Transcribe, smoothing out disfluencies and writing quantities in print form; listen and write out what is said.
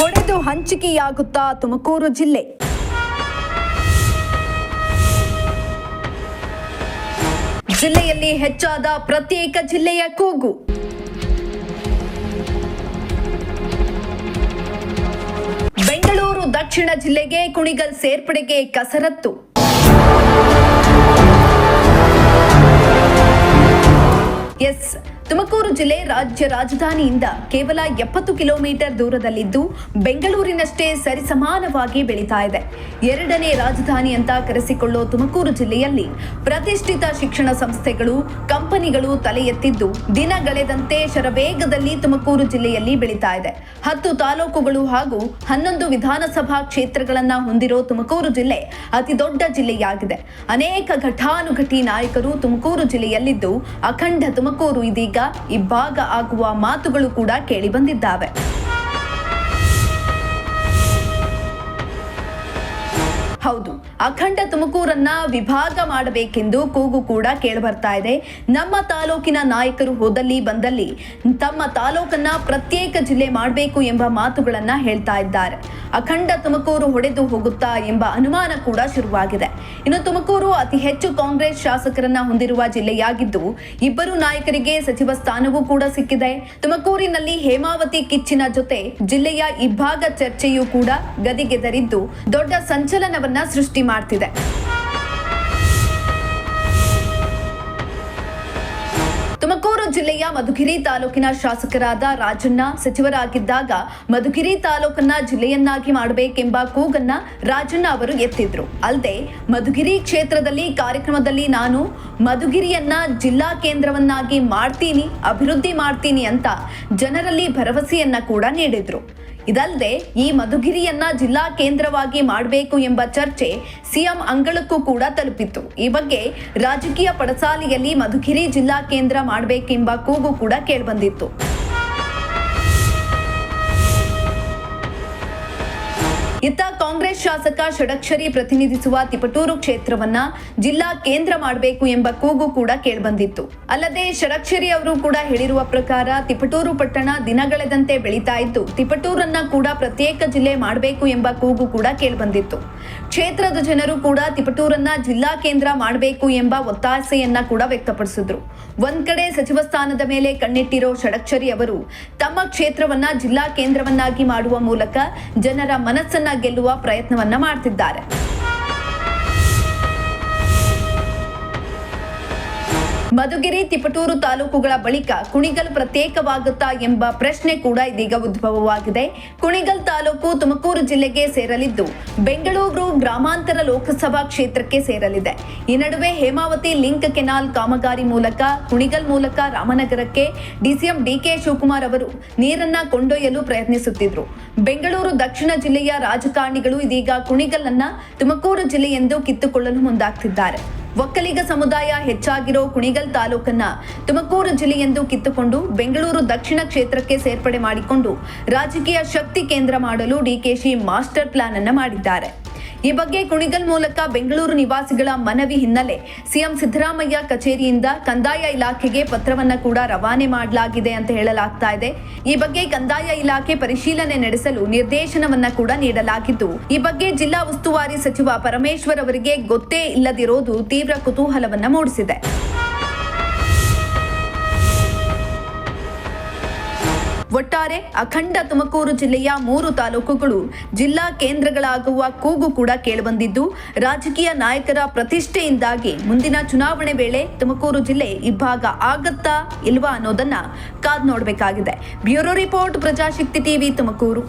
ಹೊಡೆದು ಹಂಚಿಕೆಯಾಗುತ್ತಾ ತುಮಕೂರು ಜಿಲ್ಲೆ. ಜಿಲ್ಲೆಯಲ್ಲಿ ಹೆಚ್ಚಾದ ಪ್ರತ್ಯೇಕ ಜಿಲ್ಲೆಯ ಕೂಗು. ಬೆಂಗಳೂರು ದಕ್ಷಿಣ ಜಿಲ್ಲೆಗೆ ಕುಣಿಗಲ್ ಸೇರ್ಪಡೆಗೆ ಕಸರತ್ತು. ತುಮಕೂರು ಜಿಲ್ಲೆ ರಾಜ್ಯ ರಾಜಧಾನಿಯಿಂದ ಕೇವಲ 70 ಕಿಲೋಮೀಟರ್ ದೂರದಲ್ಲಿದ್ದು ಬೆಂಗಳೂರಿನಷ್ಟೇ ಸರಿಸಮಾನವಾಗಿ ಬೆಳೀತಾ ಇದೆ. ಎರಡನೇ ರಾಜಧಾನಿ ಅಂತ ಕರೆಸಿಕೊಳ್ಳೋ ತುಮಕೂರು ಜಿಲ್ಲೆಯಲ್ಲಿ ಪ್ರತಿಷ್ಠಿತ ಶಿಕ್ಷಣ ಸಂಸ್ಥೆಗಳು, ಕಂಪನಿಗಳು ತಲೆ ಎತ್ತಿದ್ದು ದಿನಗಳೆದಂತೆ ಶರವೇಗದಲ್ಲಿ ತುಮಕೂರು ಜಿಲ್ಲೆಯಲ್ಲಿ ಬೆಳೀತಾ ಇದೆ. 10 ತಾಲೂಕುಗಳು ಹಾಗೂ 11 ವಿಧಾನಸಭಾ ಕ್ಷೇತ್ರಗಳನ್ನ ಹೊಂದಿರೋ ತುಮಕೂರು ಜಿಲ್ಲೆ ಅತಿ ದೊಡ್ಡ ಜಿಲ್ಲೆಯಾಗಿದೆ. ಅನೇಕ ಘಟಾನುಘಟಿ ನಾಯಕರು ತುಮಕೂರು ಜಿಲ್ಲೆಯಲ್ಲಿದ್ದು ಅಖಂಡ ತುಮಕೂರು ಇದೀಗ ಇಬ್ಬಾಗ ಆಗುವ ಮಾತುಗಳು ಕೂಡ ಕೇಳಿ ಬಂದಿದ್ದಾವೆ. ಹೌದು, ಅಖಂಡ ತುಮಕೂರನ್ನ ವಿಭಾಗ ಮಾಡಬೇಕೆಂದು ಕೂಗು ಕೂಡ ಕೇಳಿಬರ್ತಾ ಇದೆ. ನಮ್ಮ ತಾಲೂಕಿನ ನಾಯಕರು ಹೋದಲ್ಲಿ ಬಂದಲ್ಲಿ ತಮ್ಮ ತಾಲೂಕನ್ನ ಪ್ರತ್ಯೇಕ ಜಿಲ್ಲೆ ಮಾಡಬೇಕು ಎಂಬ ಮಾತುಗಳನ್ನ ಹೇಳ್ತಾ ಇದ್ದಾರೆ. ಅಖಂಡ ತುಮಕೂರು ಹೊಡೆದು ಹೋಗುತ್ತಾ ಎಂಬ ಅನುಮಾನ ಕೂಡ ಶುರುವಾಗಿದೆ. ಇನ್ನು ತುಮಕೂರು ಅತಿ ಹೆಚ್ಚು ಕಾಂಗ್ರೆಸ್ ಶಾಸಕರನ್ನ ಹೊಂದಿರುವ ಜಿಲ್ಲೆಯಾಗಿದ್ದು ಇಬ್ಬರು ನಾಯಕರಿಗೆ ಸಚಿವ ಸ್ಥಾನವೂ ಕೂಡ ಸಿಕ್ಕಿದೆ. ತುಮಕೂರಿನಲ್ಲಿ ಹೇಮಾವತಿ ಕಿಚ್ಚಿನ ಜೊತೆ ಜಿಲ್ಲೆಯ ಇಬ್ಬಾಗ ಚರ್ಚೆಯೂ ಕೂಡ ಗದಿಗೆದರಿದ್ದು ದೊಡ್ಡ ಸಂಚಲನವನ್ನ ಸೃಷ್ಟಿ ಮಾಡ್ತಿದೆ. ತುಮಕೂರು ಜಿಲ್ಲೆಯ ಮಧುಗಿರಿ ತಾಲೂಕಿನ ಶಾಸಕರಾದ ರಾಜಣ್ಣ ಸಚಿವರಾಗಿದ್ದಾಗ ಮಧುಗಿರಿ ತಾಲೂಕನ್ನ ಜಿಲ್ಲೆಯನ್ನಾಗಿ ಮಾಡಬೇಕೆಂಬ ಕೂಗನ್ನ ರಾಜಣ್ಣ ಅವರು ಎತ್ತಿದ್ರು. ಅಲ್ಲದೆ ಮಧುಗಿರಿ ಕ್ಷೇತ್ರದಲ್ಲಿ ಕಾರ್ಯಕ್ರಮದಲ್ಲಿ ನಾನು ಮಧುಗಿರಿಯನ್ನ ಜಿಲ್ಲಾ ಕೇಂದ್ರವನ್ನಾಗಿ ಮಾಡ್ತೀನಿ, ಅಭಿವೃದ್ಧಿ ಮಾಡ್ತೀನಿ ಅಂತ ಜನರಲ್ಲಿ ಭರವಸೆಯನ್ನ ಕೂಡ ನೀಡಿದ್ರು. ಇದಲ್ಲದೆ ಈ ಮಧುಗಿರಿಯನ್ನ ಜಿಲ್ಲಾ ಕೇಂದ್ರವಾಗಿ ಮಾಡಬೇಕು ಎಂಬ ಚರ್ಚೆ ಸಿಎಂ ಅಂಗಳಕ್ಕೂ ಕೂಡ ತಲುಪಿತ್ತು. ಈ ಬಗ್ಗೆ ರಾಜಕೀಯ ಪಡಸಾಲೆಯಲ್ಲಿ ಮಧುಗಿರಿ ಜಿಲ್ಲಾ ಕೇಂದ್ರ ಮಾಡಬೇಕೆಂಬ ಕೂಗು ಕೂಡ ಕೇಳಿಬಂದಿತ್ತು. ಇತ್ತ ಕಾಂಗ್ರೆಸ್ ಶಾಸಕ ಷಡಕ್ಷರಿ ಪ್ರತಿನಿಧಿಸುವ ತಿಪಟೂರು ಕ್ಷೇತ್ರವನ್ನ ಜಿಲ್ಲಾ ಕೇಂದ್ರ ಮಾಡಬೇಕು ಎಂಬ ಕೂಗು ಕೂಡ ಕೇಳಿಬಂದಿತ್ತು. ಅಲ್ಲದೆ ಷಡಕ್ಷರಿ ಅವರು ಕೂಡ ಹೇಳಿರುವ ಪ್ರಕಾರ ತಿಪಟೂರು ಪಟ್ಟಣ ದಿನಗಳೆದಂತೆ ಬೆಳೀತಾ ಇದ್ದು ತಿಪಟೂರನ್ನ ಕೂಡ ಪ್ರತ್ಯೇಕ ಜಿಲ್ಲೆ ಮಾಡಬೇಕು ಎಂಬ ಕೂಗು ಕೂಡ ಕೇಳಿಬಂದಿತ್ತು. ಕ್ಷೇತ್ರದ ಜನರು ಕೂಡ ತಿಪಟೂರನ್ನ ಜಿಲ್ಲಾ ಕೇಂದ್ರ ಮಾಡಬೇಕು ಎಂಬ ಒತ್ತಾಸೆಯನ್ನ ಕೂಡ ವ್ಯಕ್ತಪಡಿಸಿದ್ರು. ಒಂದ್ ಕಡೆ ಸಚಿವ ಸ್ಥಾನದ ಮೇಲೆ ಕಣ್ಣಿಟ್ಟಿರೋ ಷಡಕ್ಷರಿ ಅವರು ತಮ್ಮ ಕ್ಷೇತ್ರವನ್ನ ಜಿಲ್ಲಾ ಕೇಂದ್ರವನ್ನಾಗಿ ಮಾಡುವ ಮೂಲಕ ಜನರ ಮನಸ್ಸನ್ನ ಗೆಲ್ಲುವ ಪ್ರಯತ್ನವನ್ನ ಮಾಡ್ತಿದ್ದಾರೆ. ಮಧುಗಿರಿ ತಿಪಟೂರು ತಾಲೂಕುಗಳ ಬಳಿಕ ಕುಣಿಗಲ್ ಪ್ರತ್ಯೇಕವಾಗುತ್ತಾ ಎಂಬ ಪ್ರಶ್ನೆ ಕೂಡ ಇದೀಗ ಉದ್ಭವವಾಗಿದೆ. ಕುಣಿಗಲ್ ತಾಲೂಕು ತುಮಕೂರು ಜಿಲ್ಲೆಗೆ ಸೇರಲಿದ್ದು ಬೆಂಗಳೂರು ಗ್ರಾಮಾಂತರ ಲೋಕಸಭಾ ಕ್ಷೇತ್ರಕ್ಕೆ ಸೇರಲಿದೆ. ಈ ನಡುವೆ ಹೇಮಾವತಿ ಲಿಂಕ್ ಕೆನಾಲ್ ಕಾಮಗಾರಿ ಮೂಲಕ ಕುಣಿಗಲ್ ಮೂಲಕ ರಾಮನಗರಕ್ಕೆ ಡಿಸಿಎಂ ಡಿಕೆ ಶಿವಕುಮಾರ್ ಅವರು ನೀರನ್ನ ಕೊಂಡೊಯ್ಯಲು ಪ್ರಯತ್ನಿಸುತ್ತಿದ್ರು. ಬೆಂಗಳೂರು ದಕ್ಷಿಣ ಜಿಲ್ಲೆಯ ರಾಜಕಾರಣಿಗಳು ಇದೀಗ ಕುಣಿಗಲ್ ಅನ್ನ ತುಮಕೂರು ಜಿಲ್ಲೆಯೆಂದು ಕಿತ್ತುಕೊಳ್ಳಲು ಮುಂದಾಗ್ತಿದ್ದಾರೆ. ಒಕ್ಕಲಿಗ ಸಮುದಾಯ ಹೆಚ್ಚಾಗಿರೋ ಕುಣಿಗಲ್ ತಾಲೂಕನ್ನ ತುಮಕೂರು ಜಿಲ್ಲೆಯೆಂದು ಕಿತ್ತುಕೊಂಡು ಬೆಂಗಳೂರು ದಕ್ಷಿಣ ಕ್ಷೇತ್ರಕ್ಕೆ ಸೇರ್ಪಡೆ ಮಾಡಿಕೊಂಡು ರಾಜಕೀಯ ಶಕ್ತಿ ಕೇಂದ್ರ ಮಾಡಲು ಡಿಕೆಶಿ ಮಾಸ್ಟರ್ ಪ್ಲಾನ್ ಅನ್ನ ಮಾಡಿದ್ದಾರೆ. ಈ ಬಗ್ಗೆ ಕುಣಿಗಲ್ ಮೂಲಕ ಬೆಂಗಳೂರು ನಿವಾಸಿಗಳ ಮನವಿ ಹಿನ್ನೆಲೆ ಸಿಎಂ ಸಿದ್ದರಾಮಯ್ಯ ಕಚೇರಿಯಿಂದ ಕಂದಾಯ ಇಲಾಖೆಗೆ ಪತ್ರವನ್ನ ಕೂಡ ರವಾನೆ ಮಾಡಲಾಗಿದೆ ಅಂತ ಹೇಳಲಾಗ್ತಾ ಇದೆ. ಈ ಬಗ್ಗೆ ಕಂದಾಯ ಇಲಾಖೆ ಪರಿಶೀಲನೆ ನಡೆಸಲು ನಿರ್ದೇಶನವನ್ನ ಕೂಡ ನೀಡಲಾಗಿದ್ದು ಈ ಬಗ್ಗೆ ಜಿಲ್ಲಾ ಉಸ್ತುವಾರಿ ಸಚಿವ ಪರಮೇಶ್ವರ್ ಅವರಿಗೆ ಗೊತ್ತೇ ಇಲ್ಲದಿರೋದು ತೀವ್ರ ಕುತೂಹಲವನ್ನ ಮೂಡಿಸಿದೆ. ಒಟ್ಟಾರೆ ಅಖಂಡ ತುಮಕೂರು ಜಿಲ್ಲೆಯ 3 ತಾಲೂಕುಗಳು ಜಿಲ್ಲಾ ಕೇಂದ್ರಗಳಾಗುವ ಕೂಗು ಕೂಡ ಕೇಳಿಬಂದಿದ್ದು ರಾಜಕೀಯ ನಾಯಕರ ಪ್ರತಿಷ್ಠೆಯಿಂದಾಗಿ ಮುಂದಿನ ಚುನಾವಣೆ ವೇಳೆ ತುಮಕೂರು ಜಿಲ್ಲೆ ಇಬ್ಬಾಗ ಆಗತ್ತಾ ಇಲ್ವಾ ಅನ್ನೋದನ್ನ ಕಾದ್ ನೋಡಬೇಕಾಗಿದೆ. Bureau report, Prajashakti TV, Tumakuru.